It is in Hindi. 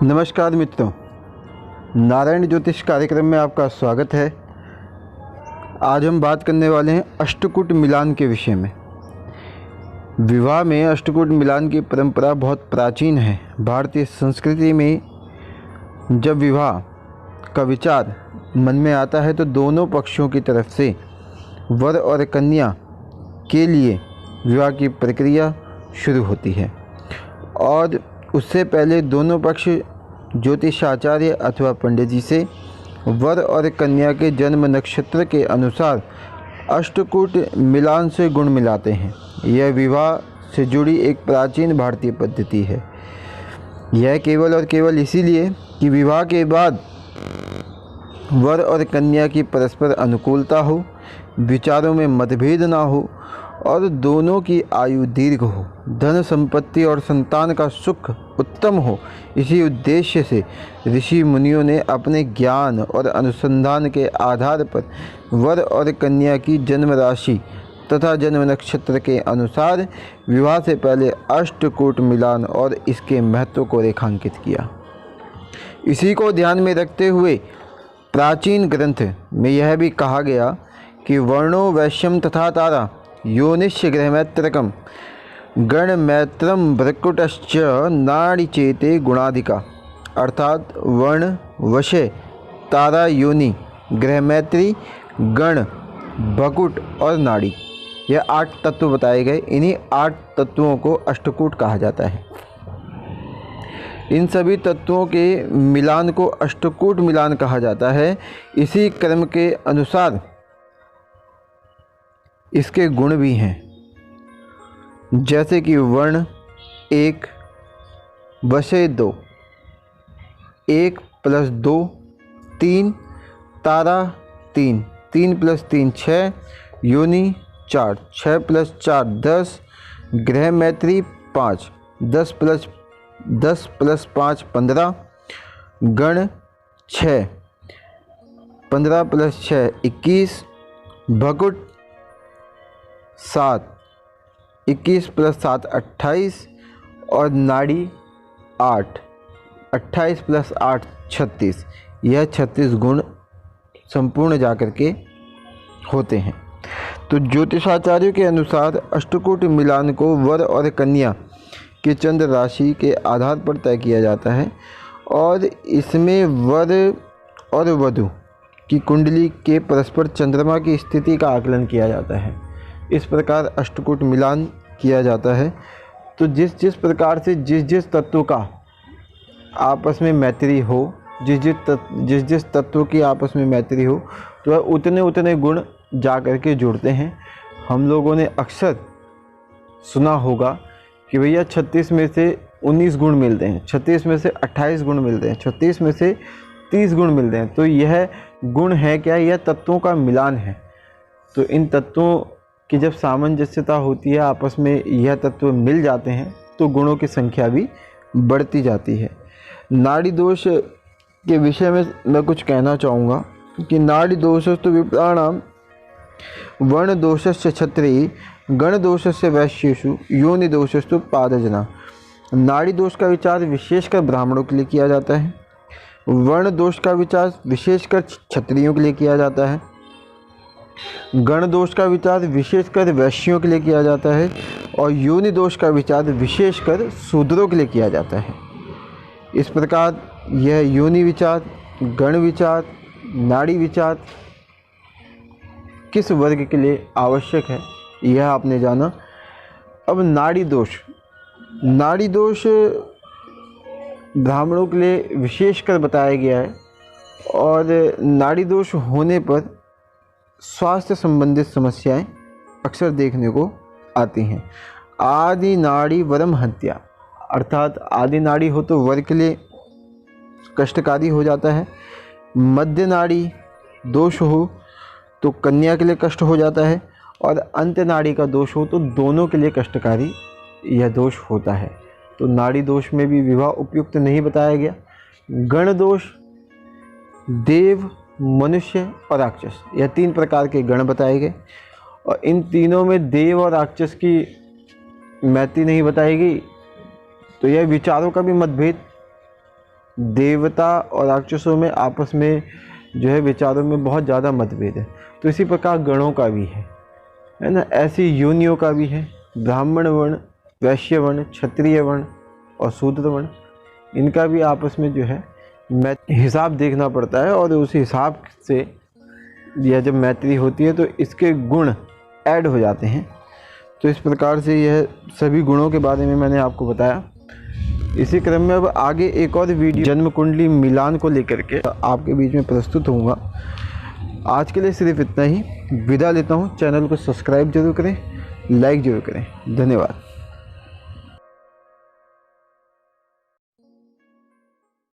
नमस्कार मित्रों, नारायण ज्योतिष कार्यक्रम में आपका स्वागत है। आज हम बात करने वाले हैं अष्टकूट मिलान के विषय में। विवाह में अष्टकूट मिलान की परंपरा बहुत प्राचीन है। भारतीय संस्कृति में जब विवाह का विचार मन में आता है तो दोनों पक्षों की तरफ से वर और कन्या के लिए विवाह की प्रक्रिया शुरू होती है और उससे पहले दोनों पक्ष ज्योतिषाचार्य अथवा पंडित जी से वर और कन्या के जन्म नक्षत्र के अनुसार अष्टकूट मिलान से गुण मिलाते हैं। यह विवाह से जुड़ी एक प्राचीन भारतीय पद्धति है। यह केवल और केवल इसीलिए कि विवाह के बाद वर और कन्या की परस्पर अनुकूलता हो, विचारों में मतभेद ना हो और दोनों की आयु दीर्घ हो, धन संपत्ति और संतान का सुख उत्तम हो। इसी उद्देश्य से ऋषि मुनियों ने अपने ज्ञान और अनुसंधान के आधार पर वर और कन्या की जन्म राशि तथा जन्म नक्षत्र के अनुसार विवाह से पहले अष्टकूट मिलान और इसके महत्व को रेखांकित किया। इसी को ध्यान में रखते हुए प्राचीन ग्रंथ में यह भी कहा गया कि वर्णो वैश्यम तथा तारा योनिश्च गृहमैत्रकम गणमैत्रम भ्रकुटश्च नाड़िचेते गुणाधिका। अर्थात वर्ण, वशय, तारा, योनि, गृहमैत्री, गण, भकुट और नाड़ी, यह 8 तत्व बताए गए। इन्हीं 8 तत्वों को अष्टकूट कहा जाता है। इन सभी तत्वों के मिलान को अष्टकूट मिलान कहा जाता है। इसी क्रम के अनुसार इसके गुण भी हैं, जैसे कि वर्ण 1, वशय 2, 1 + 2 3, तारा 3, 3 + 3 6, योनि 4, 6 + 4 10, गृहमैत्री 5, 10 + 5 15, गण 6, 15 + 6 21, भकुट 7, 21 + 7 28 और नाड़ी 8, 28 + 8 36। यह 36 गुण संपूर्ण जाकर के होते हैं। तो ज्योतिषाचार्यों के अनुसार अष्टकूट मिलान को वर और कन्या के चंद्र राशि के आधार पर तय किया जाता है और इसमें वर और वधू की कुंडली के परस्पर चंद्रमा की स्थिति का आकलन किया जाता है। इस प्रकार अष्टकूट मिलान किया जाता है। तो जिस जिस प्रकार से जिस जिस तत्व का आपस में मैत्री हो, जिस जिस तत्व की आपस में मैत्री हो, तो उतने उतने गुण जा कर के जुड़ते हैं। हम लोगों ने अक्सर सुना होगा कि भैया 36 में से 19 गुण मिलते हैं, 36 में से 28 गुण मिलते हैं, 36 में से 30 गुण मिलते हैं। तो यह गुण है क्या? यह तत्वों का मिलान है। तो इन तत्वों की जब सामंजस्यता होती है, आपस में यह तत्व मिल जाते हैं, तो गुणों की संख्या भी बढ़ती जाती है। नाड़ी दोष के विषय में मैं कुछ कहना चाहूँगा कि नाड़ी दोषस्तु विप्राणाम वर्ण दोषस्य क्षत्रिय गण दोषस्य वैश्येषु योनि दोषस्तु पादजना। नाड़ी दोष का विचार विशेषकर ब्राह्मणों के लिए किया जाता है, वर्ण दोष का विचार विशेषकर क्षत्रियों के लिए किया जाता है, गण दोष का विचार विशेषकर वैश्यों के लिए किया जाता है और योनि दोष का विचार विशेषकर शूद्रों के लिए किया जाता है। इस प्रकार यह योनि विचार, गण विचार, नाड़ी विचार किस वर्ग के लिए आवश्यक है, यह आपने जाना। अब नाड़ी दोष ब्राह्मणों के लिए विशेषकर बताया गया है और नाड़ी दोष होने पर स्वास्थ्य संबंधित समस्याएं अक्सर देखने को आती हैं। आदि नाड़ी वरम हत्या, अर्थात आदि नाड़ी हो तो वर के लिए कष्टकारी हो जाता है, मध्य नाड़ी दोष हो तो कन्या के लिए कष्ट हो जाता है और अंत्य नाड़ी का दोष हो तो दोनों के लिए कष्टकारी यह दोष होता है। तो नाड़ी दोष में भी विवाह उपयुक्त नहीं बताया गया। गण दोष देव, मनुष्य और राक्षस, यह 3 प्रकार के गण बताए गए और इन तीनों में देव और राक्षस की मैत्री नहीं बताई गई तो यह विचारों का भी मतभेद देवता और राक्षसों में आपस में जो है विचारों में बहुत ज़्यादा मतभेद है। तो इसी प्रकार गणों का भी है ना, ऐसी योनियों का भी है। ब्राह्मण वर्ण, वैश्य वर्ण, क्षत्रिय वर्ण और शूद्र वर्ण, इनका भी आपस में जो है हिसाब देखना पड़ता है, और उस हिसाब से यह जब मैत्री होती है तो इसके गुण ऐड हो जाते हैं। तो इस प्रकार से यह सभी गुणों के बारे में मैंने आपको बताया। इसी क्रम में अब आगे एक और वीडियो जन्म कुंडली मिलान को लेकर के आपके बीच में प्रस्तुत होऊंगा। आज के लिए सिर्फ इतना ही, विदा लेता हूँ। चैनल को सब्सक्राइब जरूर करें, लाइक जरूर करें। धन्यवाद।